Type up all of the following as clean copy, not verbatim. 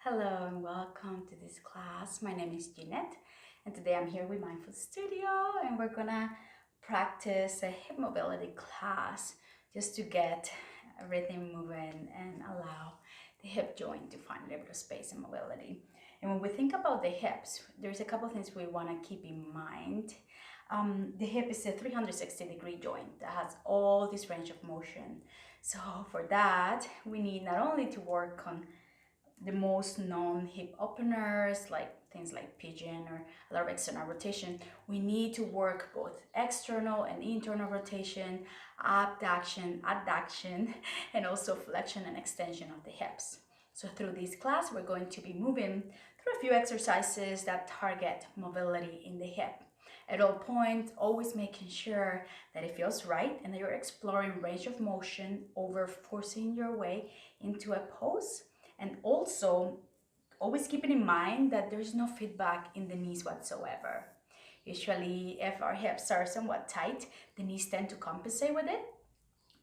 Hello and welcome to this class. My name is Jeanette and today I'm here with Mindful Studio and we're gonna practice a hip mobility class just to get everything moving and allow the hip joint to find a little bit of space and mobility. And when we think about the hips, there's a couple things we want to keep in mind. The hip is a 360-degree joint that has all this range of motion. So for that, we need not only to work on the most known hip openers, like things like pigeon or a lot of external rotation, we need to work both external and internal rotation, abduction, adduction, and also flexion and extension of the hips. So through this class, we're going to be moving through a few exercises that target mobility in the hip. At all points, always making sure that it feels right and that you're exploring range of motion over forcing your way into a pose. And also, always keeping in mind that there's no feedback in the knees whatsoever. Usually, if our hips are somewhat tight, the knees tend to compensate with it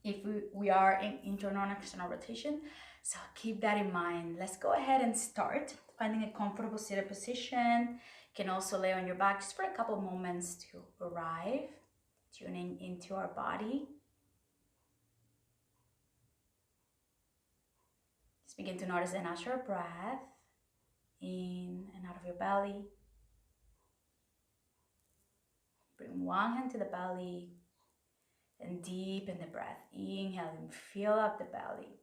if we are in internal and external rotation. So keep that in mind. Let's go ahead and start finding a comfortable seated position. You can also lay on your back just for a couple moments to arrive, tuning into our body. Begin to notice the natural breath in and out of your belly. Bring one hand to the belly and deepen the breath. Inhale and fill up the belly.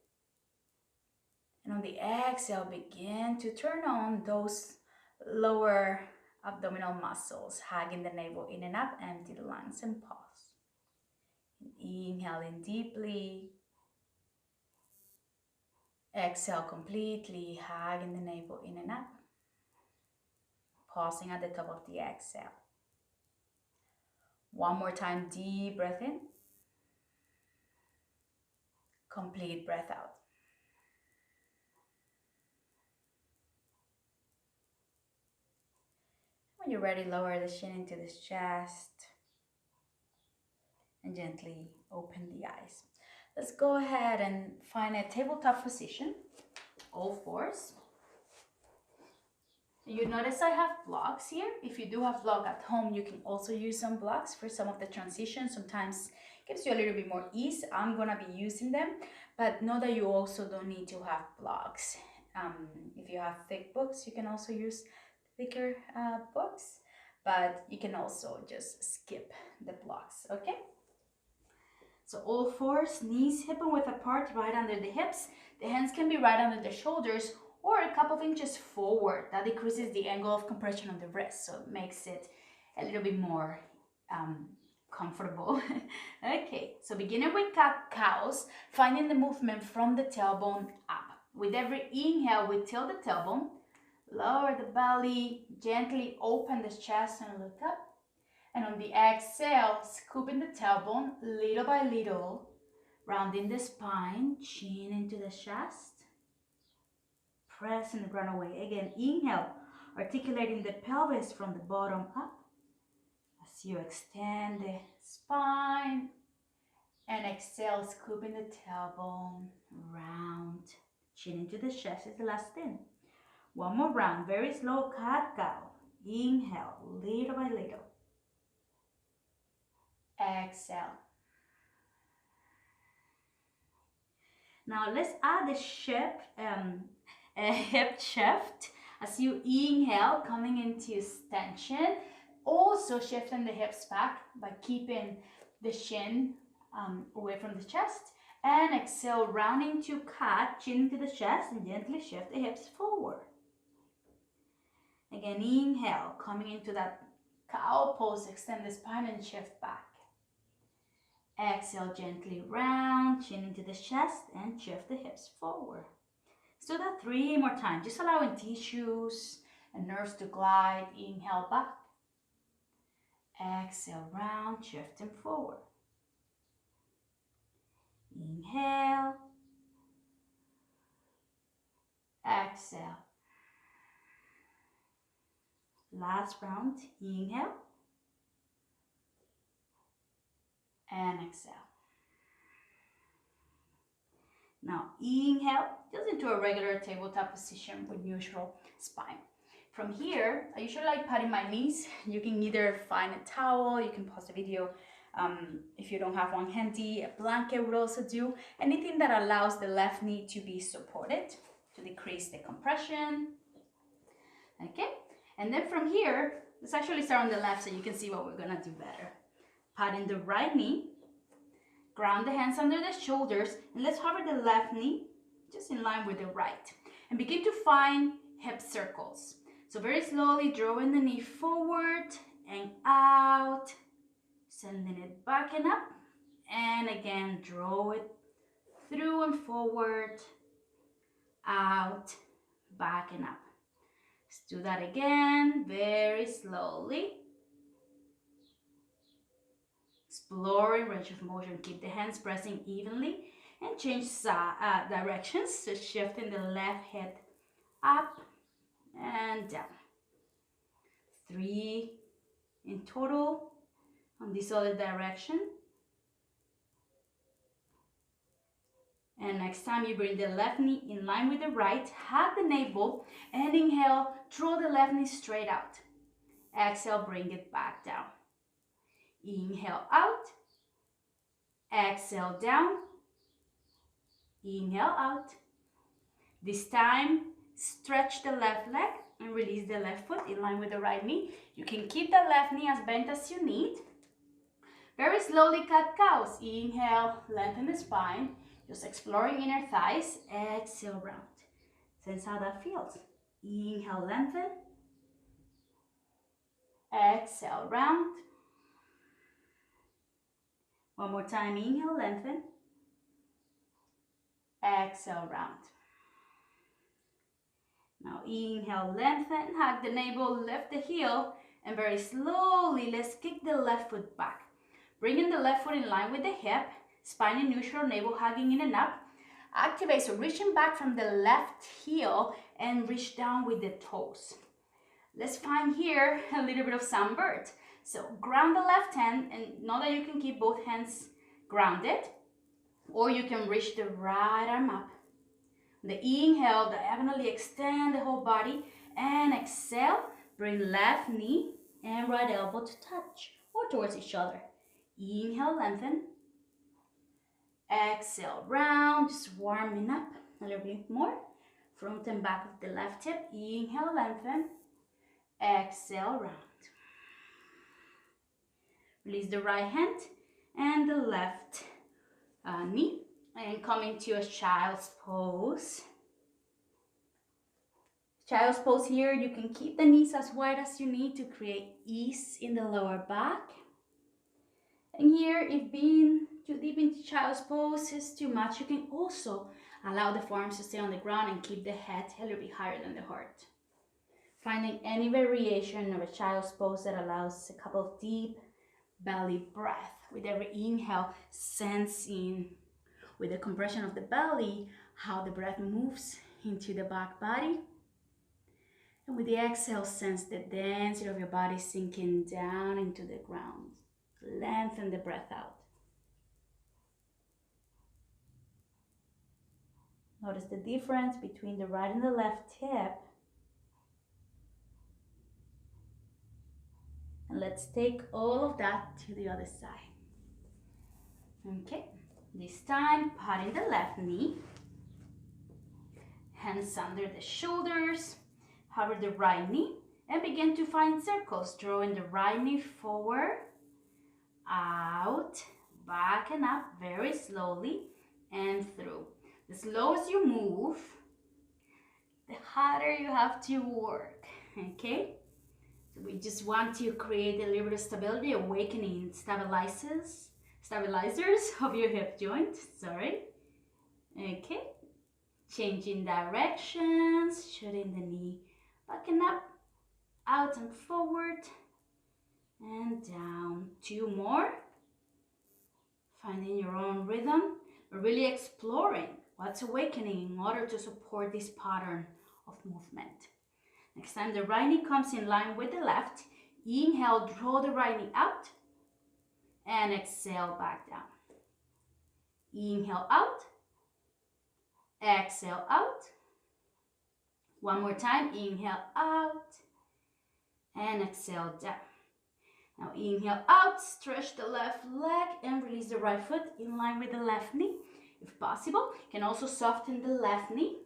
And on the exhale, begin to turn on those lower abdominal muscles, hugging the navel in and up, empty the lungs and pause. Inhale in deeply. Exhale completely, hugging the navel in and up. Pausing at the top of the exhale. One more time, deep breath in. Complete breath out. When you're ready, lower the chin into the chest and gently open the eyes. Let's go ahead and find a tabletop position, all fours. You notice I have blocks here. If you do have block at home, you can also use some blocks for some of the transitions. Sometimes it gives you a little bit more ease. I'm gonna be using them, but know that you also don't need to have blocks. If you have thick books, you can also use thicker books, but you can also just skip the blocks, okay? So all fours, knees hip and width apart, right under the hips. The hands can be right under the shoulders or a couple of inches forward. That decreases the angle of compression on the wrist, so it makes it a little bit more comfortable. Okay, so beginning with cat-cows, finding the movement from the tailbone up. With every inhale, we tilt the tailbone, lower the belly, gently open the chest and look up. And on the exhale, scooping the tailbone little by little, rounding the spine, chin into the chest, pressing the ground away. Again, inhale, articulating the pelvis from the bottom up as you extend the spine, and exhale, scooping the tailbone, round, chin into the chest is the last thing. One more round, very slow cat-cow. Inhale, little by little. Exhale. Now let's add a hip shift as you inhale, coming into extension. Also shifting the hips back by keeping the shin away from the chest. And exhale, rounding to cat, chin to the chest, and gently shift the hips forward. Again, inhale, coming into that cow pose, extend the spine and shift back. Exhale, gently round, chin into the chest, and shift the hips forward. Let's do that 3 more times, just allowing tissues and nerves to glide. Inhale back. Exhale, round, shifting forward. Inhale. Exhale. Last round, inhale. And exhale. Now inhale, just into a regular tabletop position with neutral spine. From here, I usually like patting my knees. You can either find a towel, you can pause the video. If you don't have one handy, a blanket would also do. Anything that allows the left knee to be supported to decrease the compression. Okay, and then from here, let's actually start on the left so you can see what we're gonna do better. Patting the right knee, ground the hands under the shoulders, and let's hover the left knee just in line with the right. And begin to find hip circles. So very slowly drawing the knee forward and out, sending it back and up, and again draw it through and forward, out, back and up. Let's do that again, very slowly. Exploring range of motion, keep the hands pressing evenly and change directions, so shifting the left hip up and down. 3 in total on this other direction. And next time you bring the left knee in line with the right, hug the navel, and inhale, draw the left knee straight out. Exhale, bring it back down. Inhale out, exhale down, inhale out. This time, stretch the left leg and release the left foot in line with the right knee. You can keep the left knee as bent as you need. Very slowly, cat cows. Inhale, lengthen the spine. Just exploring inner thighs. Exhale, round. Sense how that feels. Inhale, lengthen. Exhale, round. One more time. Inhale, lengthen. Exhale, round. Now inhale, lengthen, hug the navel, lift the heel, and very slowly, let's kick the left foot back. Bringing the left foot in line with the hip, spine in neutral, navel hugging in and up. Activate, so reaching back from the left heel and reach down with the toes. Let's find here a little bit of sunbird. So ground the left hand, and know that you can keep both hands grounded, or you can reach the right arm up. The inhale, diagonally extend the whole body, and exhale, bring left knee and right elbow to touch or towards each other. Inhale, lengthen. Exhale, round, just warming up a little bit more. Front and back of the left hip. Inhale, lengthen. Exhale, round. Release the right hand and the left knee. And coming to a child's pose. Child's pose here, you can keep the knees as wide as you need to create ease in the lower back. And here, if being too deep into child's pose is too much, you can also allow the forearms to stay on the ground and keep the head a little bit higher than the heart. Finding any variation of a child's pose that allows a couple of deep belly breath. With every inhale, sensing with the compression of the belly, how the breath moves into the back body. And with the exhale, sense the density of your body sinking down into the ground. Lengthen the breath out. Notice the difference between the right and the left hip. And let's take all of that to the other side. Okay. This time, patting the left knee, hands under the shoulders, hover the right knee, and begin to find circles, drawing the right knee forward, out, back and up, very slowly, and through. The slower you move, the harder you have to work, okay? So we just want to create a little bit of stability, awakening stabilizers of your hip joint, sorry. Okay, changing directions, shooting the knee back and up, out and forward, and down. 2 more. Finding your own rhythm, but really exploring what's awakening in order to support this pattern of movement. Next time the right knee comes in line with the left, inhale, draw the right knee out, and exhale back down. Inhale out, exhale out. One more time, inhale out and exhale down. Now inhale out, stretch the left leg and release the right foot in line with the left knee. If possible, you can also soften the left knee.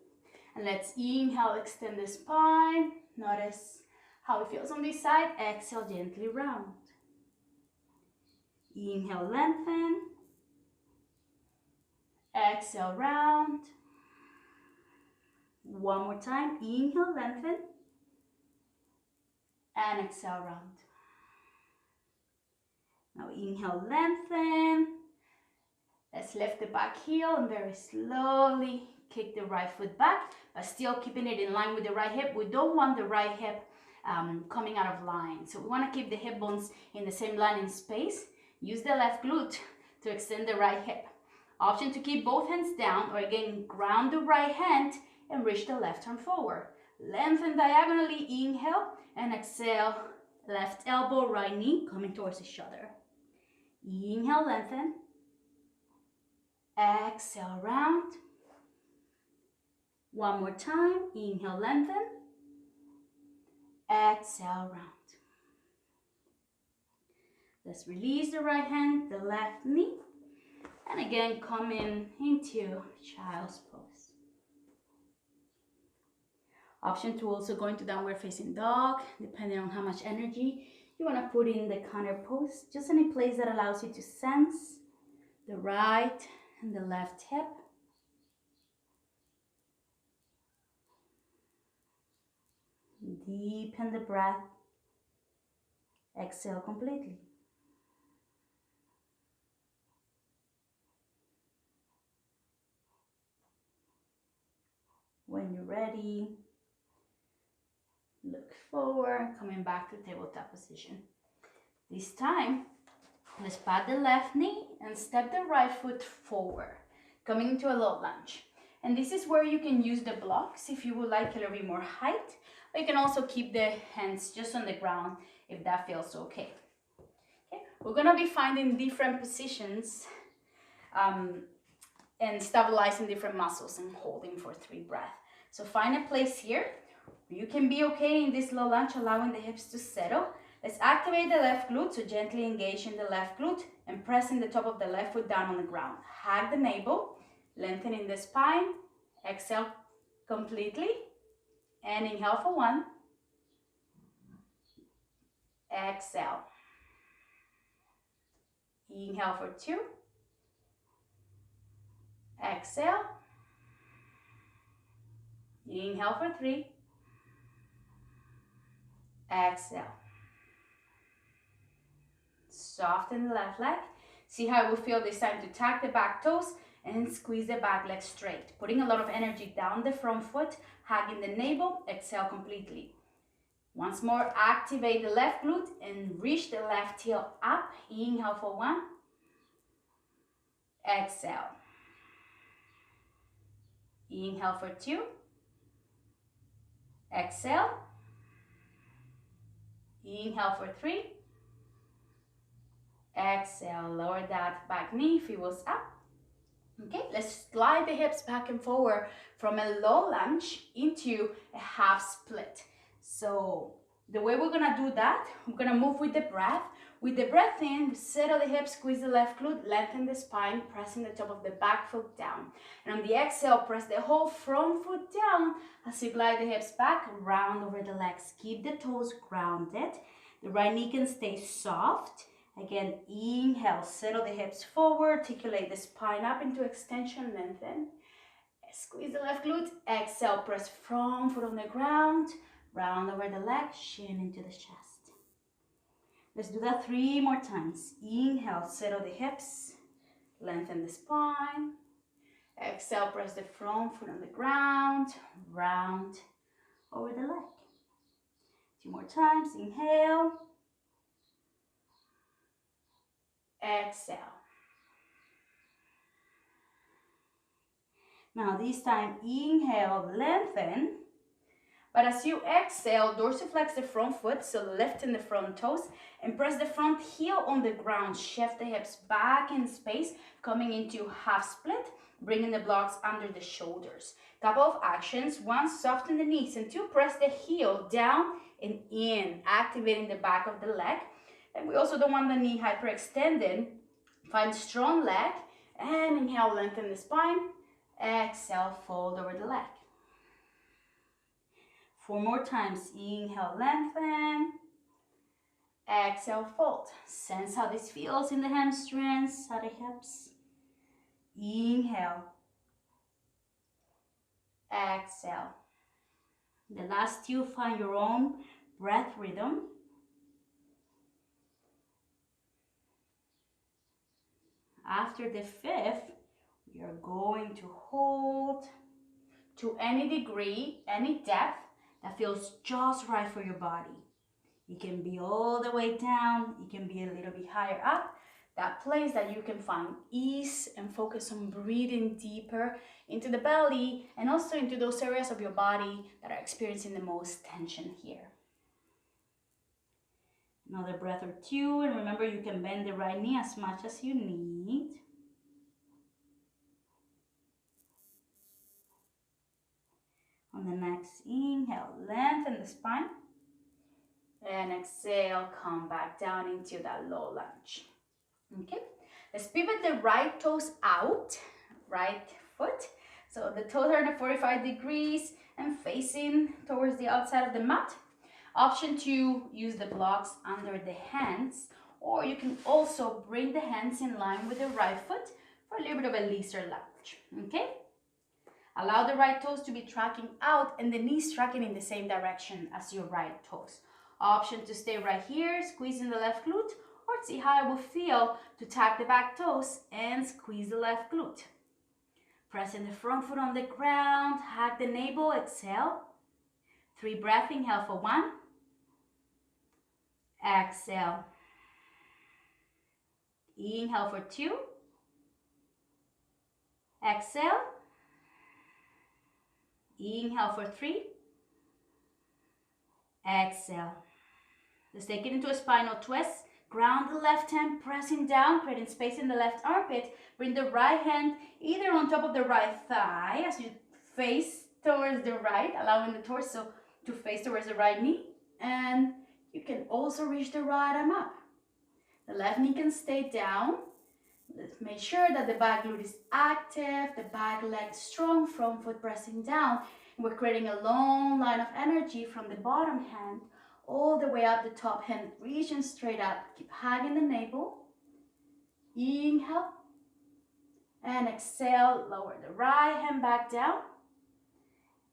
And let's inhale, extend the spine. Notice how it feels on this side. Exhale, gently round. Inhale, lengthen. Exhale, round. One more time. Inhale, lengthen. And exhale, round. Now inhale, lengthen. Let's lift the back heel and very slowly kick the right foot back, but still keeping it in line with the right hip. We don't want the right hip coming out of line. So we want to keep the hip bones in the same line in space. Use the left glute to extend the right hip. Option to keep both hands down, or again, ground the right hand and reach the left arm forward. Lengthen diagonally, inhale, and exhale, left elbow, right knee coming towards each other. Inhale, lengthen. Exhale, round. One more time. Inhale, lengthen. Exhale, round. Let's release the right hand, the left knee. And again, come into child's pose. Option to also go into downward facing dog, depending on how much energy you want to put in the counter pose. Just any place that allows you to sense the right and the left hip. Deepen the breath. Exhale completely. When you're ready, look forward, coming back to tabletop position. This time, let's pat the left knee and step the right foot forward, coming into a low lunge. And this is where you can use the blocks if you would like a little bit more height, or you can also keep the hands just on the ground if that feels okay. Okay, we're gonna be finding different positions and stabilizing different muscles and holding for 3 breaths. So find a place here. You can be okay in this low lunge, allowing the hips to settle. Let's activate the left glute, so gently engage in the left glute and pressing the top of the left foot down on the ground. Hug the navel, lengthening the spine. Exhale completely and inhale for 1. Exhale. Inhale for 2. Exhale. Inhale for 3. Exhale. Soften the left leg. See how it will feel this time to tag the back toes and squeeze the back leg straight. Putting a lot of energy down the front foot, hugging the navel. Exhale completely. Once more, activate the left glute and reach the left heel up. Inhale for 1. Exhale. Inhale for 2. Exhale. Inhale for 3. Exhale, lower that back knee, feet up. Okay, let's slide the hips back and forward from a low lunge into a half split. So the way we're gonna do that, we're gonna move with the breath. With the breath in, settle the hips, squeeze the left glute, lengthen the spine, pressing the top of the back foot down. And on the exhale, press the whole front foot down as you glide the hips back, round over the legs. Keep the toes grounded. The right knee can stay soft. Again, inhale, settle the hips forward, articulate the spine up into extension, lengthen. Squeeze the left glute. Exhale, press front foot on the ground, round over the leg, shin into the chest. Let's do that 3 more times. Inhale, settle the hips, lengthen the spine. Exhale, press the front foot on the ground, round over the leg. 2 more times. Inhale. Exhale. Now this time, inhale, lengthen. But as you exhale, dorsiflex the front foot, so lifting the front toes, and press the front heel on the ground. Shift the hips back in space, coming into half split. bringing the blocks under the shoulders. Couple of actions. 1, soften the knees, and 2, press the heel down and in, activating the back of the leg. And we also don't want the knee hyperextended. Find strong leg and inhale, lengthen the spine. Exhale, fold over the leg. 4 more times. Inhale, lengthen. Exhale, fold. Sense how this feels in the hamstrings, how the hips. Inhale. Exhale. The last 2, find your own breath rhythm. After the 5th, we are going to hold to any degree, any depth that feels just right for your body. It can be all the way down, it can be a little bit higher up. That place that you can find ease and focus on breathing deeper into the belly and also into those areas of your body that are experiencing the most tension here. Another breath or 2, and remember you can bend the right knee as much as you need. On the next inhale, lengthen the spine. And exhale, come back down into that low lunge. Okay, let's pivot the right toes out, right foot. So the toes are at 45 degrees and facing towards the outside of the mat. Option 2, use the blocks under the hands, or you can also bring the hands in line with the right foot for a little bit of a looser lunge. Okay, allow the right toes to be tracking out and the knees tracking in the same direction as your right toes. Option to stay right here, squeezing the left glute, or see how it will feel to tap the back toes and squeeze the left glute. Pressing the front foot on the ground, hug the navel, exhale. 3 breaths, inhale for 1. Exhale. Inhale for 2. Exhale. Inhale for 3. Exhale. Let's take it into a spinal twist. Ground the left hand, pressing down, creating space in the left armpit. Bring the right hand either on top of the right thigh as you face towards the right, allowing the torso to face towards the right knee. And you can also reach the right arm up. The left knee can stay down. Let's make sure that the back glute is active, the back leg strong, front foot pressing down. We're creating a long line of energy from the bottom hand all the way up the top hand, reaching straight up. Keep hugging the navel. Inhale. And exhale, lower the right hand back down.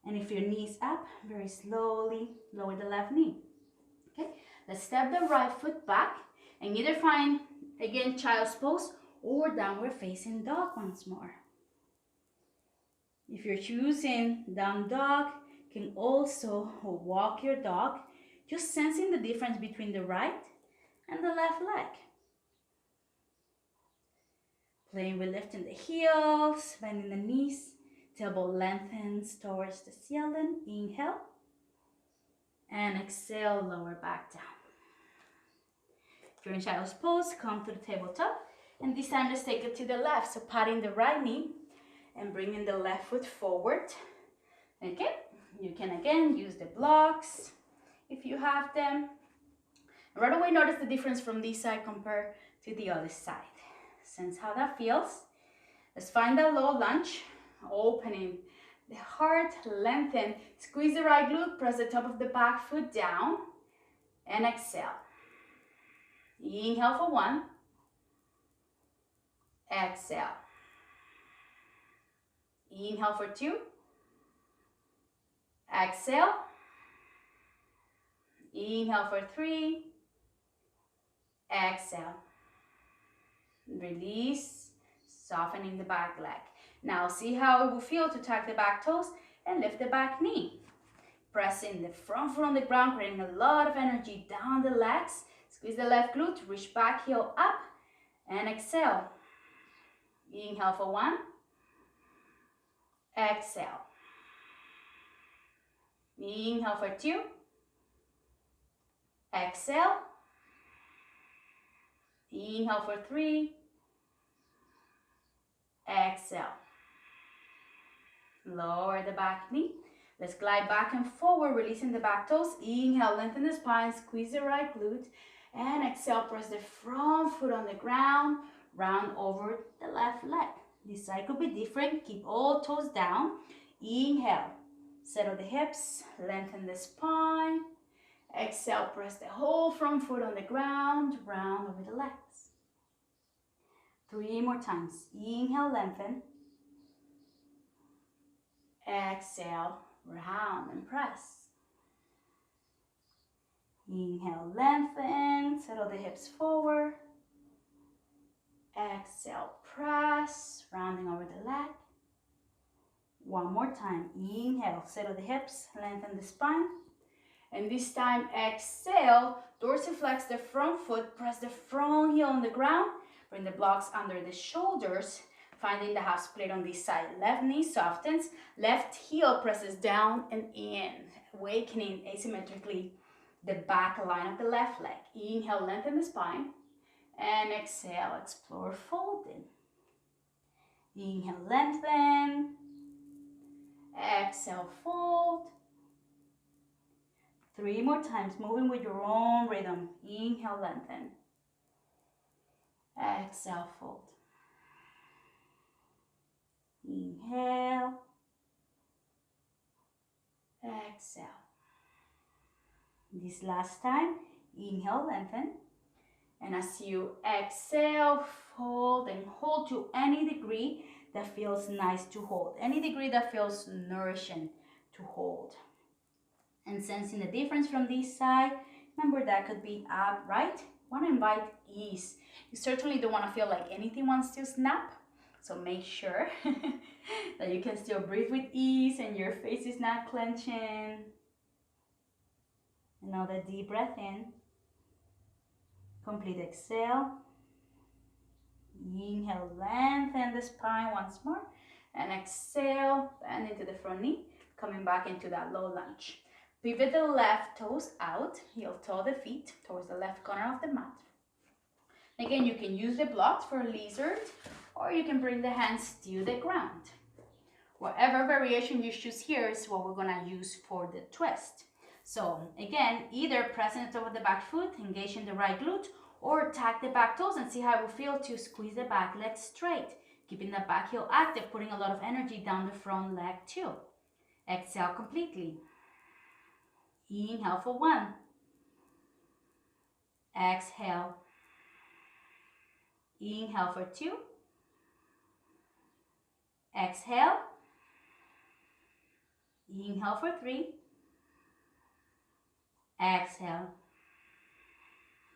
And if your knee is up, very slowly lower the left knee. Okay, let's step the right foot back and either find, again, child's pose or downward facing dog once more. If you're choosing down dog, you can also walk your dog, just sensing the difference between the right and the left leg. Playing with lifting the heels, bending the knees, tailbone lengthens towards the ceiling. Inhale. And exhale, lower back down. If you're in child's pose, come to the tabletop. And this time, let's take it to the left. So patting the right knee and bringing the left foot forward. Okay, you can again use the blocks if you have them. Right away, notice the difference from this side compared to the other side. Sense how that feels. Let's find that low lunge, opening the heart, lengthen, squeeze the right glute, press the top of the back foot down, and exhale. Inhale for 1. Exhale. Inhale for 2. Exhale. Inhale for 3. Exhale. Release, softening the back leg. Now see how it will feel to tuck the back toes and lift the back knee. Pressing the front foot on the ground, creating a lot of energy down the legs. Squeeze the left glute, reach back, heel up, and exhale. Inhale for 1. Exhale. Inhale for 2. Exhale. Inhale for 3. Exhale. Lower the back knee. Let's glide back and forward, releasing the back toes. Inhale, lengthen the spine, squeeze the right glute. And exhale, press the front foot on the ground, round over the left leg. This side could be different. Keep all toes down. Inhale, settle the hips, lengthen the spine. Exhale, press the whole front foot on the ground, round over the legs. 3 more times. Inhale, lengthen. Exhale, round and press. Inhale, lengthen, settle the hips forward. Exhale, press, rounding over the leg. One more time. Inhale, settle the hips, lengthen the spine. And this time, exhale, dorsiflex the front foot, press the front heel on the ground, bring the blocks under the shoulders, finding the half split on this side. Left knee softens, left heel presses down and in, awakening asymmetrically the back line of the left leg. Inhale, lengthen the spine, and exhale, explore folding. Inhale, lengthen, exhale, fold. 3 more times, moving with your own rhythm. Inhale, lengthen. Exhale, fold. Inhale. Exhale. This last time, inhale, lengthen. And as you exhale, fold and hold to any degree that feels nice to hold. Any degree that feels nourishing to hold. And sensing the difference from this side, remember that could be up, right? Want to invite ease. You certainly don't want to feel like anything wants to snap. So make sure that you can still breathe with ease and your face is not clenching. Another deep breath in. Complete exhale. Inhale, lengthen the spine once more. And exhale, bend into the front knee, coming back into that low lunge. Pivot the left toes out, heel toe the feet towards the left corner of the mat. Again, you can use the blocks for a lizard, or you can bring the hands to the ground. Whatever variation you choose here is what we're gonna use for the twist. So again, either pressing it over the back foot, engaging the right glute, or tag the back toes and see how it will feel to squeeze the back leg straight, keeping the back heel active, putting a lot of energy down the front leg too. Exhale completely. Inhale for 1. Exhale. Inhale for 2. Exhale. Inhale for 3. Exhale.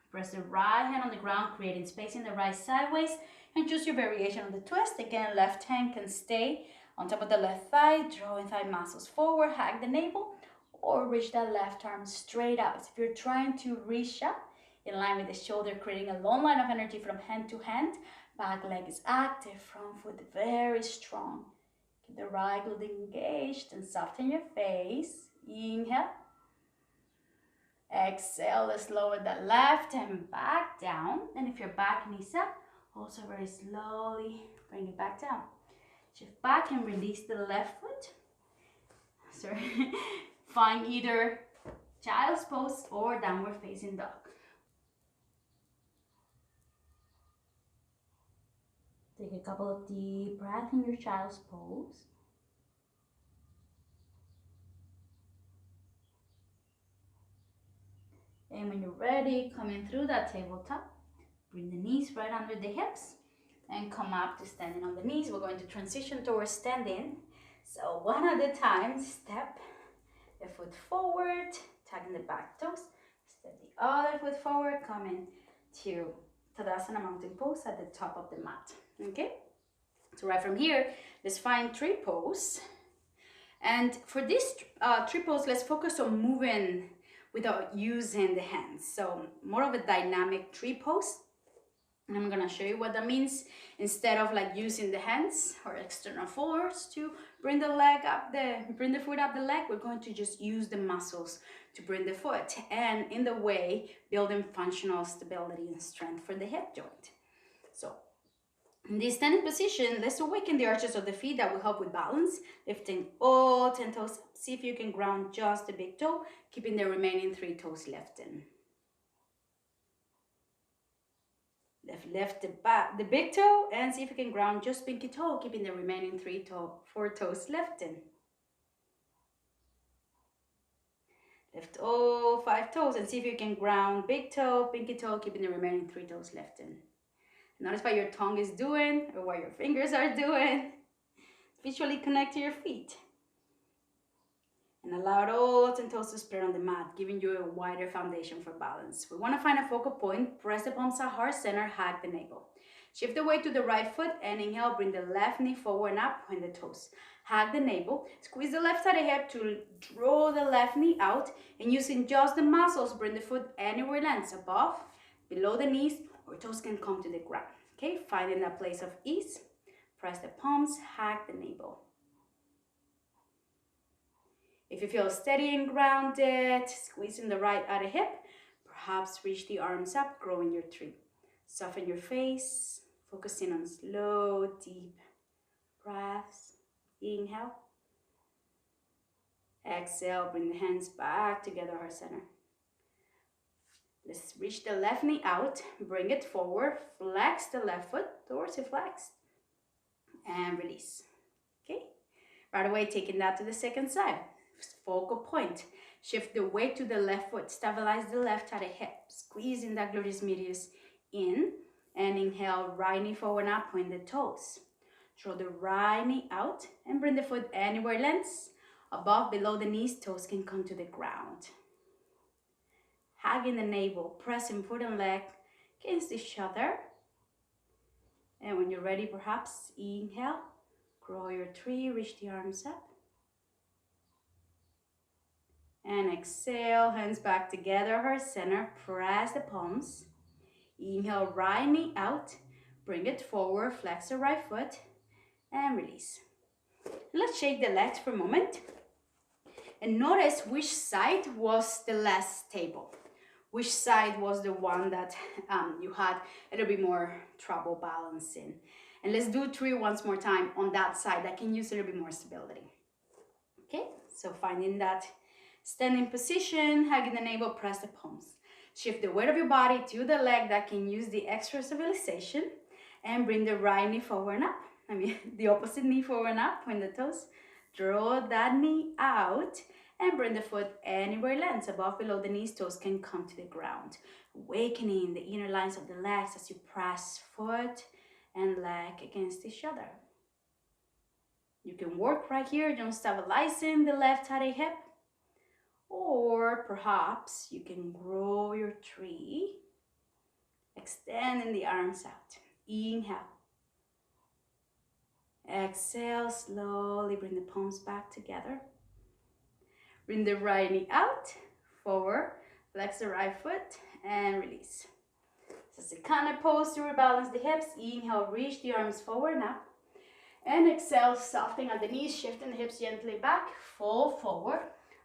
Press the right hand on the ground, creating space in the right sideways, and choose your variation of the twist. Again, left hand can stay on top of the left thigh, drawing thigh muscles forward, hug the navel, or reach that left arm straight out. If you're trying to reach up in line with the shoulder, creating a long line of energy from hand to hand, back leg is active, front foot very strong. Keep the right glute engaged and soften your face. Inhale. Exhale, let's lower the left hand back down. And if your back knees up, also very slowly bring it back down. Shift back and release the left foot. Sorry. Find either child's pose or downward facing dog. Take a couple of deep breaths in your child's pose. And when you're ready, coming through that tabletop, bring the knees right under the hips and come up to standing on the knees. We're going to transition towards standing. So one at a time, step the foot forward, tugging the back toes. Step the other foot forward, coming to Tadasana mountain pose at the top of the mat. Okay? So right from here, let's find tree pose. And for this tree pose, let's focus on moving without using the hands. So more of a dynamic tree pose. And I'm gonna show you what that means. Instead of like using the hands or external force to bring the foot up the leg, we're going to just use the muscles to bring the foot, and in the way, building functional stability and strength for the hip joint. So In this standing position, let's awaken the arches of the feet. That will help with balance. Lifting all 10 toes up. See if you can ground just the big toe, keeping the remaining 3 toes lifted. Lift the big toe and see if you can ground just pinky toe, keeping the remaining 4 toes lifted. Lift all 5 toes and see if you can ground big toe, pinky toe, keeping the remaining 3 toes lifted. Notice what your tongue is doing or what your fingers are doing. Visually connect to your feet. And allow all 10 toes to spread on the mat, giving you a wider foundation for balance. We want to find a focal point. Press the palms at heart center, hug the navel. Shift the weight to the right foot and inhale, bring the left knee forward and up, point the toes. Hug the navel, squeeze the left side of the hip to draw the left knee out, and using just the muscles, bring the foot anywhere it lands, above, below the knees, or toes can come to the ground. Okay, finding that place of ease. Press the palms, hug the navel. If you feel steady and grounded, squeezing the right outer hip, perhaps reach the arms up, growing your tree. Soften your face, focusing on slow, deep breaths. Inhale. Exhale, bring the hands back together, heart center. Let's reach the left knee out, bring it forward, flex the left foot, dorsal flex, and release. Okay, right away taking that to the second side. Focal point. Shift the weight to the left foot, stabilize the left outer hip, squeezing that gluteus medius in, and inhale, right knee forward up, point the toes. Draw the right knee out and bring the foot anywhere it lands. Above, below the knees, toes can come to the ground. Hugging the navel, pressing foot and leg against each other. And when you're ready, perhaps inhale, grow your tree, reach the arms up. And exhale, hands back together, heart center, press the palms. Inhale, right knee out, bring it forward, flex the right foot, and release. Let's shake the legs for a moment. And notice which side was the less stable. Which side was the one that you had a little bit more trouble balancing. And let's do 3 once more time on that side that can use a little bit more stability. Okay, so finding that standing position, hugging the navel, press the palms. Shift the weight of your body to the leg that can use the extra stabilization, and bring the right knee forward and up. The opposite knee forward and up, point the toes. Draw that knee out and bring the foot anywhere it lands. Above, below the knees, toes can come to the ground. Awakening the inner lines of the legs as you press foot and leg against each other. You can work right here, just stabilizing the left outer hip. Or perhaps you can grow your tree, extending the arms out. Inhale. Exhale, slowly bring the palms back together. Bring the right knee out, forward, flex the right foot, and release. This is a kind of pose to rebalance the hips. Inhale, reach the arms forward and up. And exhale, softening at the knees, shifting the hips gently back, fall forward,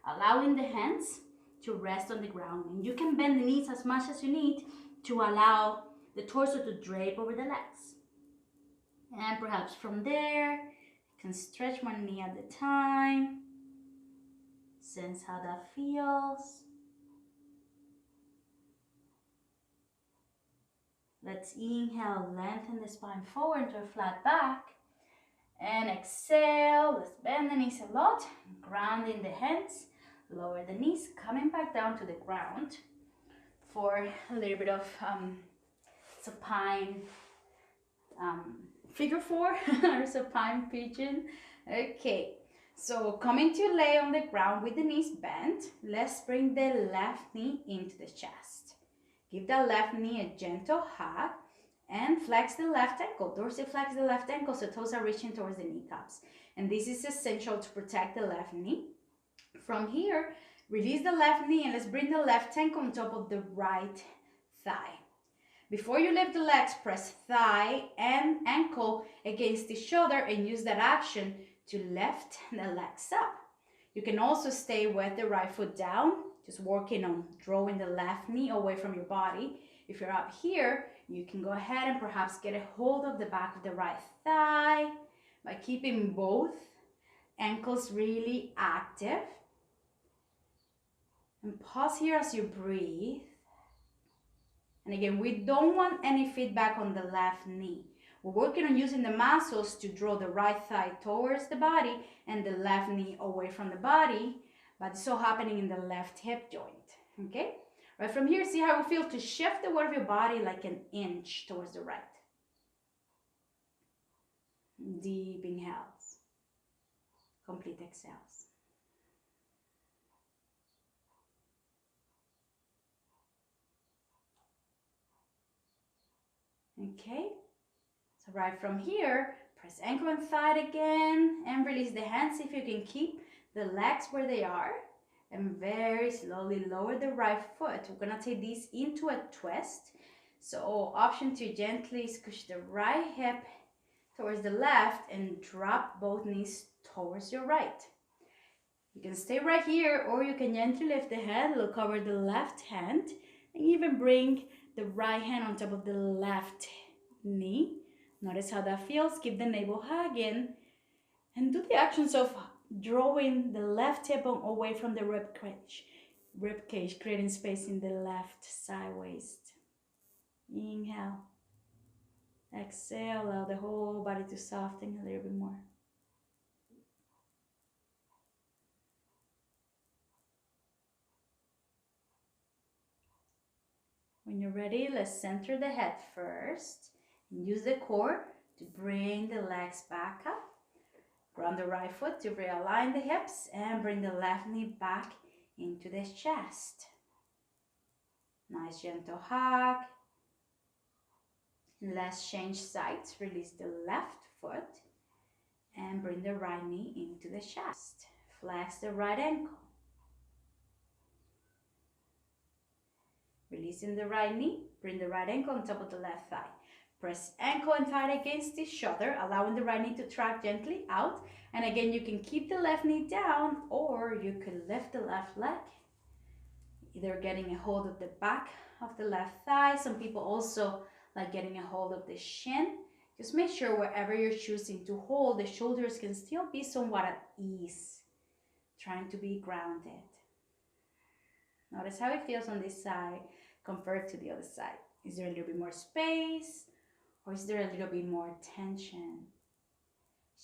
allowing the hands to rest on the ground. And you can bend the knees as much as you need to allow the torso to drape over the legs. And perhaps from there, you can stretch one knee at a time. Sense how that feels. Let's inhale, lengthen the spine forward to a flat back. And exhale, let's bend the knees a lot, grounding the hands, lower the knees, coming back down to the ground for a little bit of supine figure 4 or supine pigeon. Okay, so coming to lay on the ground with the knees bent, let's bring the left knee into the chest. Give the left knee a gentle hug and flex the left ankle. Dorsiflex the left ankle so toes are reaching towards the kneecaps. And this is essential to protect the left knee. From here, release the left knee and let's bring the left ankle on top of the right thigh. Before you lift the legs, press thigh and ankle against each other and use that action to lift the legs up. You can also stay with the right foot down, just working on drawing the left knee away from your body. If you're up here, You can go ahead and perhaps get a hold of the back of the right thigh by keeping both ankles really active. And pause here as you breathe. And again, we don't want any feedback on the left knee. We're working on using the muscles to draw the right thigh towards the body and the left knee away from the body, but it's all happening in the left hip joint, okay? Right from here, see how it feels to shift the weight of your body like an inch towards the right. Deep inhales, complete exhales. Okay, so right from here, press ankle and thigh again and release the hands. See if you can keep the legs where they are and very slowly lower the right foot. We're gonna take this into a twist. So option to gently squish the right hip towards the left and drop both knees towards your right. You can stay right here or you can gently lift the head, look over the left hand and even bring the right hand on top of the left knee. Notice how that feels. Keep the navel hugging and do the actions of drawing the left hip bone away from the rib cage, creating space in the left side waist. Inhale. Exhale, allow the whole body to soften a little bit more. When you're ready, let's center the head first. And use the core to bring the legs back up. Ground the right foot to realign the hips and bring the left knee back into the chest. Nice gentle hug. Let's change sides. Release the left foot and bring the right knee into the chest. Flex the right ankle. Releasing the right knee, bring the right ankle on top of the left thigh. Press ankle and thigh against each other, allowing the right knee to track gently out. And again, you can keep the left knee down or you can lift the left leg, either getting a hold of the back of the left thigh. Some people also like getting a hold of the shin. Just make sure wherever you're choosing to hold, the shoulders can still be somewhat at ease, trying to be grounded. Notice how it feels on this side compared to the other side. Is there a little bit more space or is there a little bit more tension?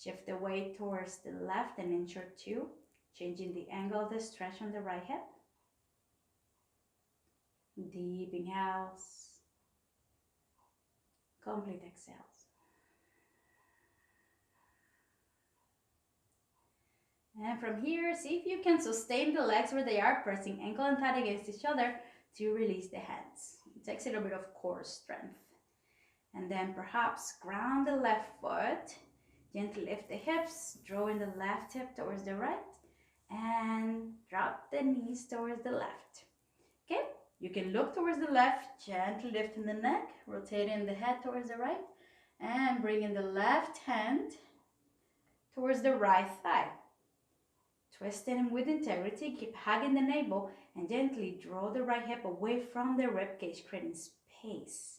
Shift the weight towards the left an inch or two, changing the angle of the stretch on the right hip. Deep inhales. Complete exhales. And from here, see if you can sustain the legs where they are, pressing ankle and thigh against each other to release the hands. It takes a little bit of core strength. And then perhaps ground the left foot, gently lift the hips, drawing the left hip towards the right, and drop the knees towards the left. Okay? You can look towards the left, gently lifting the neck, rotating the head towards the right, and bringing the left hand towards the right thigh. Twisting with integrity, keep hugging the navel, and gently draw the right hip away from the ribcage, creating space.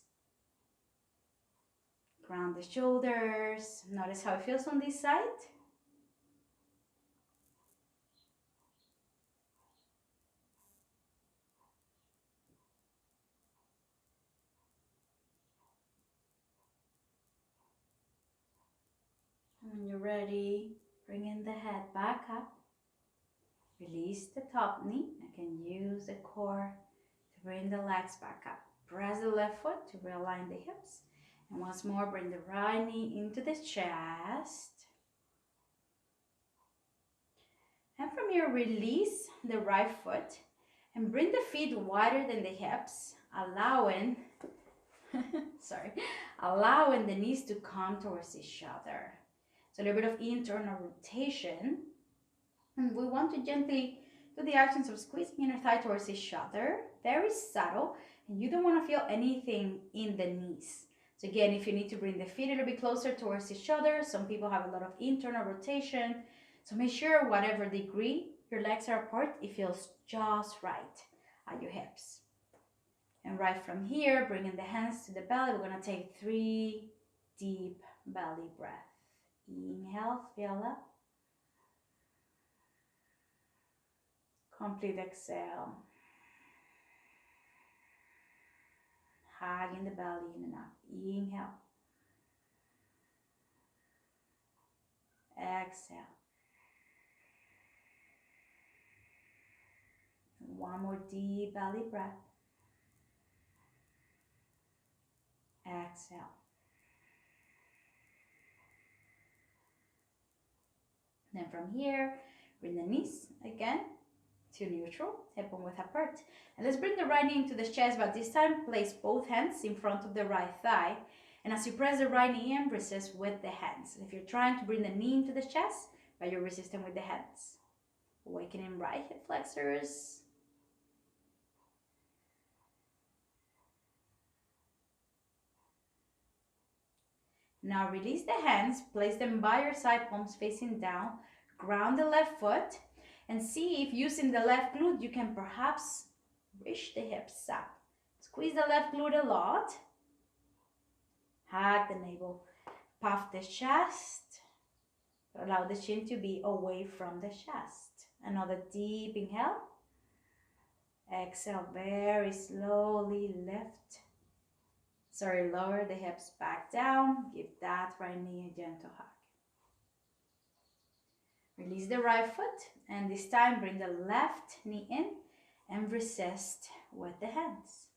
Ground the shoulders. Notice how it feels on this side. When you're ready, bring in the head back up. Release the top knee. I can use the core to bring the legs back up. Press the left foot to realign the hips. And once more, bring the right knee into the chest. And from here, release the right foot and bring the feet wider than the hips, allowing allowing the knees to come towards each other. So a little bit of internal rotation. And we want to gently do the actions of squeezing inner thigh towards each other. Very subtle. And you don't want to feel anything in the knees. So again, if you need to bring the feet a little bit closer towards each other, some people have a lot of internal rotation. So make sure whatever degree your legs are apart, it feels just right at your hips. And right from here, bringing the hands to the belly, we're gonna take 3 deep belly breaths. Inhale, fill up. Complete exhale. Hug in the belly, in and out. Inhale. Exhale. One more deep belly breath. Exhale. Then from here, bring the knees again to neutral, hip bone width apart. And let's bring the right knee into the chest, but this time place both hands in front of the right thigh. And as you press the right knee in, resist with the hands. If you're trying to bring the knee into the chest, but you're resisting with the hands. Awakening right hip flexors. Now release the hands, place them by your side, palms facing down. Ground the left foot and see if using the left glute you can perhaps reach the hips up. Squeeze the left glute a lot. Hug the navel, puff the chest. Allow the chin to be away from the chest. Another deep inhale. Exhale, very slowly lift. Lower the hips back down. Give that right knee a gentle hug. Release the right foot and this time bring the left knee in and resist with the hands.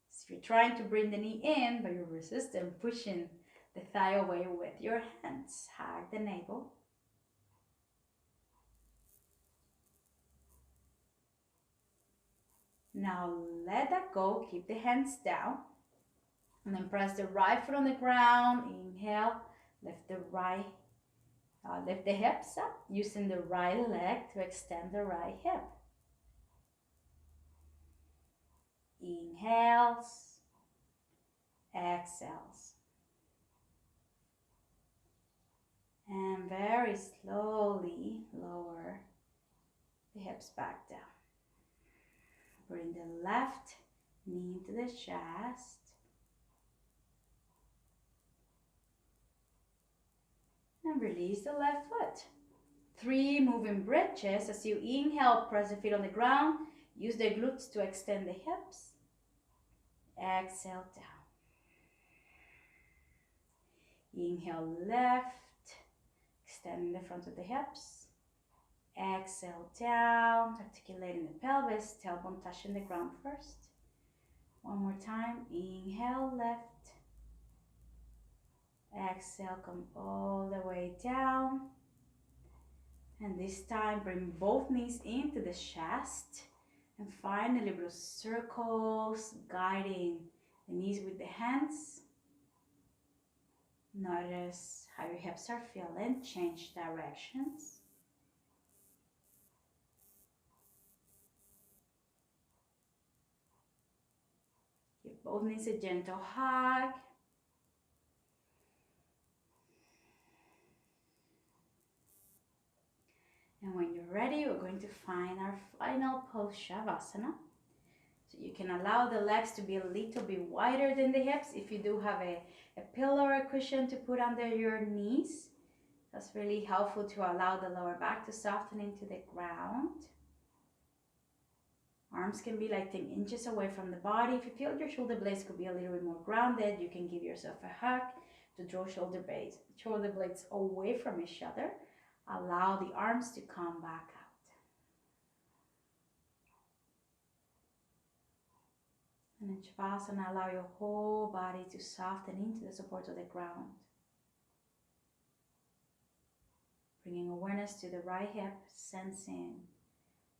So if you're trying to bring the knee in but you're resisting, pushing the thigh away with your hands, hug the navel. Now let that go, keep the hands down. And then press the right foot on the ground. Inhale, lift the hips up, using the right leg to extend the right hip. Inhales, exhales. And very slowly lower the hips back down. Bring the left knee to the chest. And release the left foot. 3 moving bridges. As you inhale, press the feet on the ground. Use the glutes to extend the hips. Exhale down. Inhale, left. Extending the front of the hips. Exhale down. Articulating the pelvis. Tailbone touching the ground first. One more time. Inhale, left. Exhale, come all the way down. And this time, bring both knees into the chest. And find a little circles, guiding the knees with the hands. Notice how your hips are feeling. Change directions. Give both knees a gentle hug. And when you're ready, we're going to find our final pose, Shavasana. So you can allow the legs to be a little bit wider than the hips. If you do have a pillow or a cushion to put under your knees, that's really helpful to allow the lower back to soften into the ground. Arms can be like 10 inches away from the body. If you feel your shoulder blades could be a little bit more grounded, you can give yourself a hug to draw shoulder blades away from each other. Allow the arms to come back out. And in Shavasana, allow your whole body to soften into the support of the ground. Bringing awareness to the right hip, sensing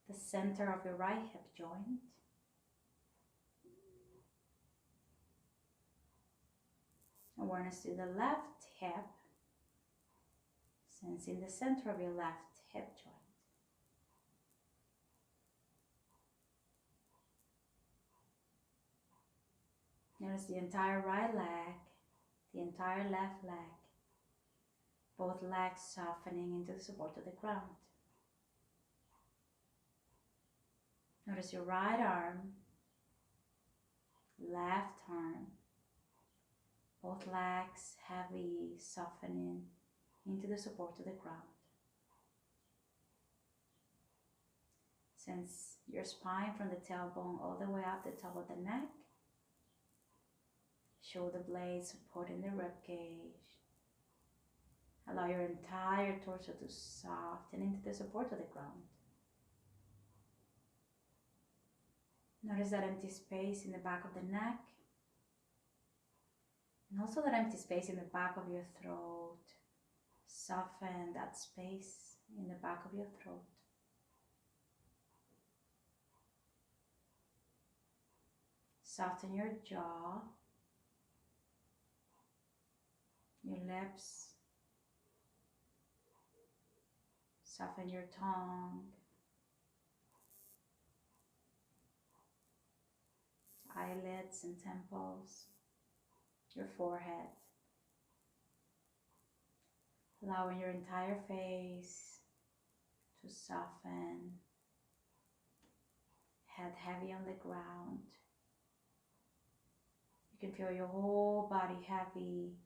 the center of your right hip joint. Awareness to the left hip, sensing the center of your left hip joint. Notice the entire right leg, the entire left leg, both legs softening into the support of the ground. Notice your right arm, left arm, both legs heavy, softening into the support of the ground. Sense your spine from the tailbone all the way up the top of the neck. Shoulder blades supporting the rib cage. Allow your entire torso to soften into the support of the ground. Notice that empty space in the back of the neck. And also that empty space in the back of your throat. Soften that space in the back of your throat. Soften your jaw, your lips. Soften your tongue, eyelids and temples, your forehead. Allowing your entire face to soften, head heavy on the ground. You can feel your whole body heavy,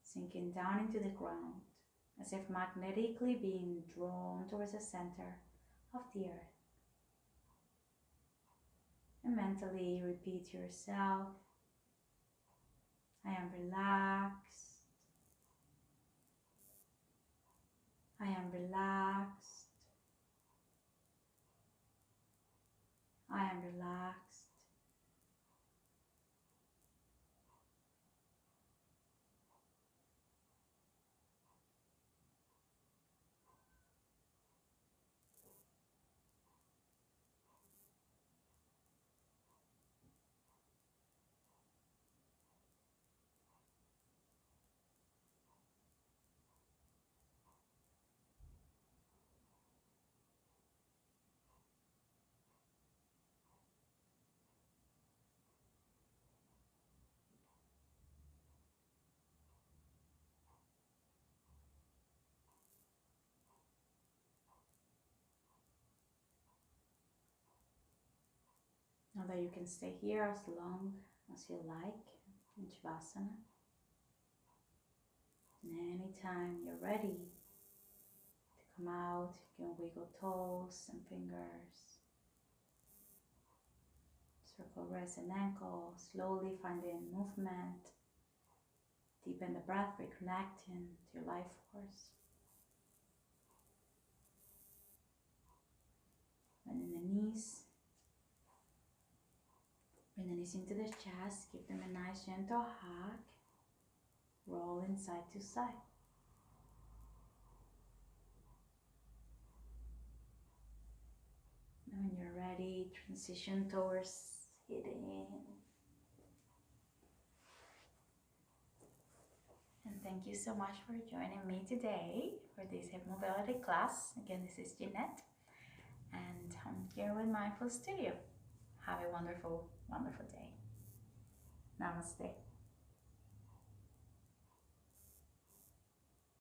sinking down into the ground, as if magnetically being drawn towards the center of the earth. And mentally repeat to yourself, I am relaxed. I am relaxed. I am relaxed. Now that you can stay here as long as you like in Shavasana. And anytime you're ready to come out, you can wiggle toes and fingers. Circle wrists and ankles, slowly finding movement. Deepen the breath, reconnecting to your life force. Bend in the knees. Bring the knees into the chest, give them a nice gentle hug. Roll side to side. And when you're ready, transition towards sitting. And thank you so much for joining me today for this hip mobility class. Again, this is Jeanette, and I'm here with Mindful Studio. Have a wonderful, wonderful day. Namaste.